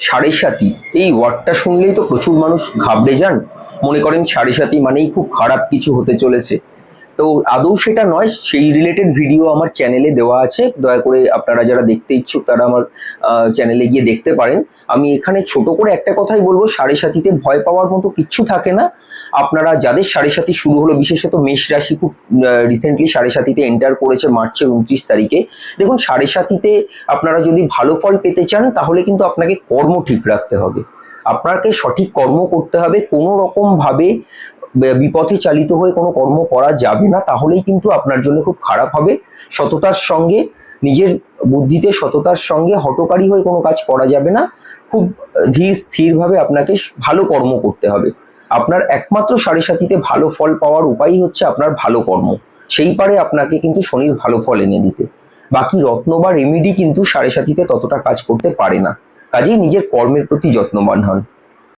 সাড়ে সাতি, এই ওয়ার্ডটা শুনলেই তো প্রচুর মানুষ ঘাবড়ে যান, মনে করেন সাড়ে সাতি মানেই খুব খারাপ কিছু হতে চলেছে। তো আদৌ সেটা নয়, সেই রিলেটেড ভিডিও আমার চ্যানেলে দেওয়া আছে, দয়া করে আপনারা যারা দেখতে ইচ্ছুক তারা আমার চ্যানেলে গিয়ে দেখতে পারেন। আমি এখানে ছোট করে একটা কথাই বলবো, সাড়ে সাতিতে ভয় পাওয়ার মতো কিচ্ছু থাকে না। আপনারা যাদের সাড়ে সাতি শুরু হলো, বিশেষত মেষ রাশি খুব রিসেন্টলি সাড়ে সাতিতে এন্টার করেছে মার্চের 29 তারিখে। দেখুন, সাড়ে সাতিতে আপনারা যদি ভালো ফল পেতে চান তাহলে কিন্তু আপনাকে কর্ম ঠিক রাখতে হবে, আপনাকে সঠিক কর্ম করতে হবে। কোনো রকম ভাবে বিপথে চালিত হয়ে কোনো কর্ম করা যাবে না, তাহলেই কিন্তু আপনার জন্য খুব খারাপ হবে। সততার সঙ্গে, নিজের বুদ্ধিতে সততার সঙ্গে হঠকারী হয়ে কোনো কাজ করা যাবে না। খুব ধীর স্থিরভাবে আপনাকে ভালো কর্ম করতে হবে। আপনার একমাত্র সাড়ে সাতিতে ভালো ফল পাওয়ার উপায়ই হচ্ছে আপনার ভালো কর্ম, সেই পারে আপনাকে কিন্তু শনির ভালো ফল এনে দিতে। বাকি রত্ন বা রেমিডি কিন্তু সাড়ে সাতিতে ততটা কাজ করতে পারে না। কাজেই নিজের কর্মের প্রতি যত্নবান হন।